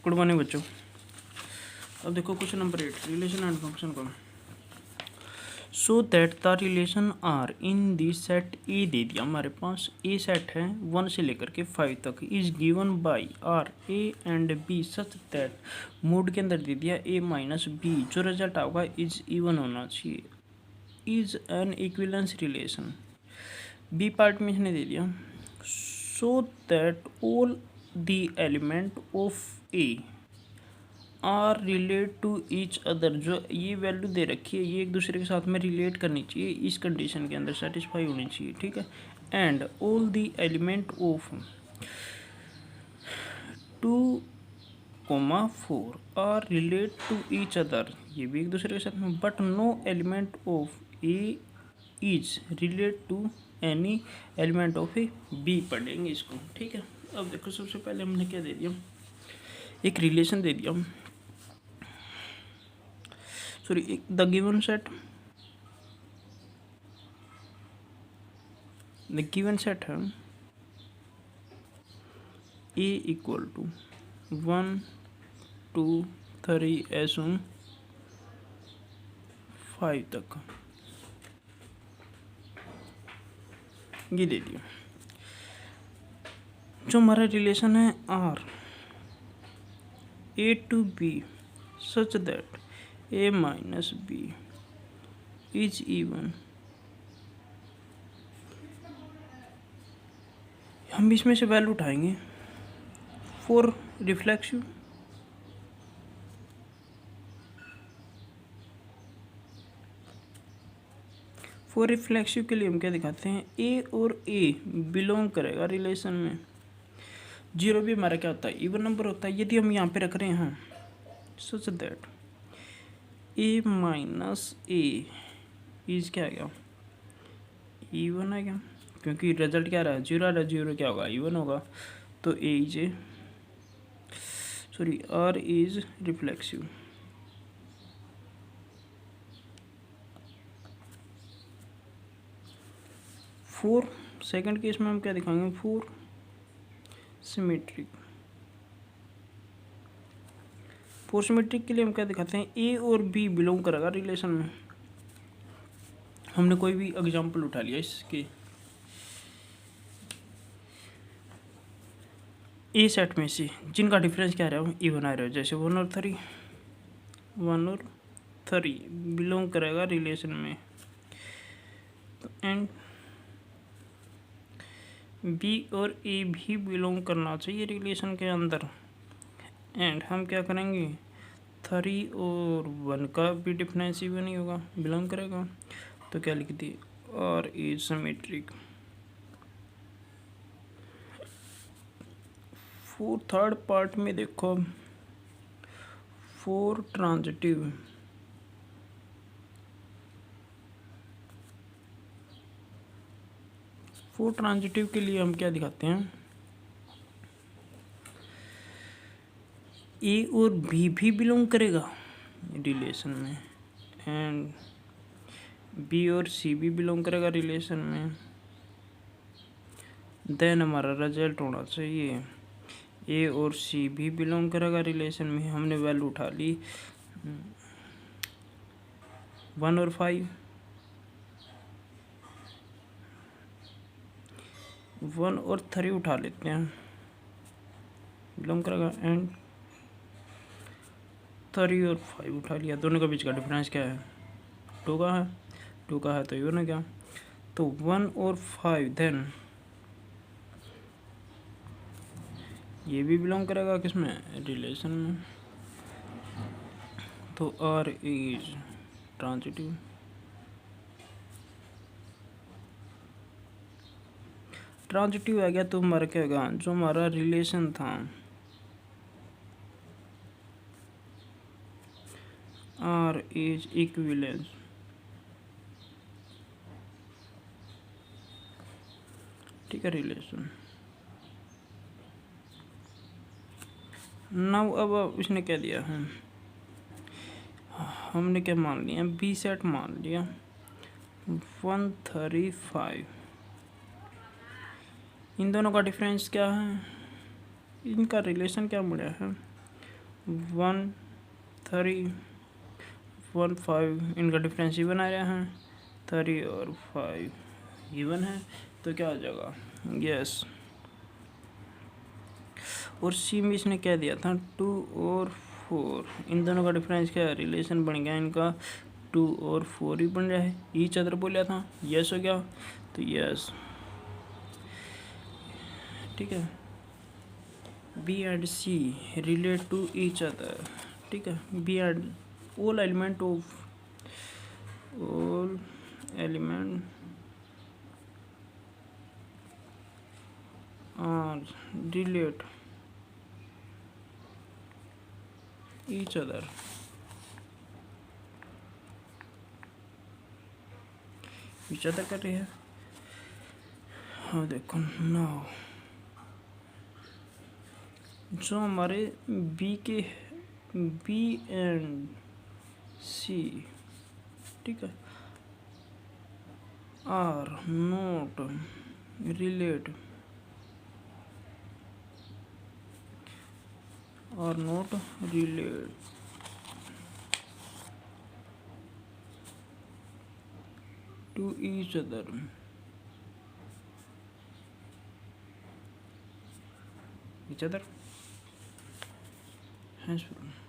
Good morning बच्चों। अब देखो question number 8, relation and function का। So that the relation are in the set A दे दिया हमारे पास। ए सेट है 1 से लेकर के 5 तक। Is given by R A and B such that mod के अंदर दे दिया ए माइनस बी। जो रिजल्ट आएगा इज इवन होना चाहिए। Is an equivalence relation. B part में इसने दे दिया so that all the element of A are relate to each other. जो ये वैल्यू दे रखी है ये एक दूसरे के साथ में रिलेट करनी चाहिए, इस कंडीशन के अंदर सेटिस्फाई होनी चाहिए, ठीक है। And all the element of 2,4 are relate to each other, ये भी एक दूसरे के साथ में, but no element of A is relate to any element of A B. पढ़ेंगे इसको, ठीक है। अब देखो सबसे पहले हमने क्या दे दिया, एक रिलेशन दे दिया। सॉरी, द गिवन सेट है ए इक्वल टू 1 2 3 ऐसे 5 तक, ये दे दिया। जो हमारा रिलेशन है R A to B such that A minus B is even. हम इसमें से वैल्यू उठाएंगे फॉर रिफ्लेक्सिव, के लिए हम क्या दिखाते हैं, ए और ए बिलोंग करेगा रिलेशन में। जीरो भी हमारा क्या होता है, इवन नंबर होता है। यदि हम यहाँ पे रख रहे हैं सच that A minus A is क्या आ गया, इवन आ गया, क्योंकि रिजल्ट क्या रहा, जीरो आ रहा, जीरो क्या होगा, इवन होगा। तो A is sorry R is reflexive. For second case में हम क्या दिखाएंगे, फोर सिमेट्रिक। फोर सिमेट्रिक के लिए हम क्या दिखाते हैं, ए और बी बिलोंग करेगा रिलेशन में। हमने कोई भी एग्जांपल उठा लिया इसके, ए सेट में से जिनका डिफरेंस क्या रहा है, इवन आ रहा है, जैसे 1 और 3 बिलोंग करेगा रिलेशन में। तो एंड बी और ए भी बिलोंग करना चाहिए रिलेशन के अंदर। एंड हम क्या करेंगे, 3 और 1 का भी डिफरेंस इवन ही होगा, बिलोंग करेगा। तो क्या लिख दी, R is symmetric. For third part में देखो, फोर ट्रांजिटिव। फोर ट्रांजिटिव के लिए हम क्या दिखाते हैं, ए और बी भी बिलोंग करेगा रिलेशन में, एंड बी और सी भी बिलोंग करेगा रिलेशन में। देन हमारा रिजल्ट होना चाहिए ए और सी भी बिलोंग करेगा रिलेशन में। हमने वैल्यू उठा ली 1 और 5, 1 और 3 उठा लेते हैं, बिलोंग करेगा। एंड 3 और 5 उठा लिया, दोनों के बीच का डिफरेंस क्या है, 2 का है, 2 का है तो ये ना क्या, तो 1 और 5 देन ये भी बिलोंग करेगा किसमें, रिलेशन में। तो आर इज ट्रांजिटिव। ट्रांजिटिव आ गया तो हमारा क्या होगा, जो हमारा रिलेशन था आर इज इक्विवेलेंस, ठीक है, रिलेशन। नाउ अब इसने क्या दिया है, हमने क्या मान लिया, बी सेट मान लिया 135। इन दोनों का डिफरेंस क्या है, इनका रिलेशन क्या मिला है, 1 3 1 5 इनका डिफरेंस इवन आ रहा है, 3 और 5 इवन है, तो क्या आ जाएगा, यस। और सी में इसने क्या दिया था, 2 और 4, इन दोनों का डिफरेंस क्या है, रिलेशन बन गया इनका 2 और 4 ही बन रहा है, ईच अदर बोला था, यस हो गया, तो यस, ठीक है। B and C relate to each other, ठीक है। B and all element are relate each other, कर रही है। हाँ देखो नाउ, जो हमारे बी एंड सी, ठीक है, are not relate to each other, henceforth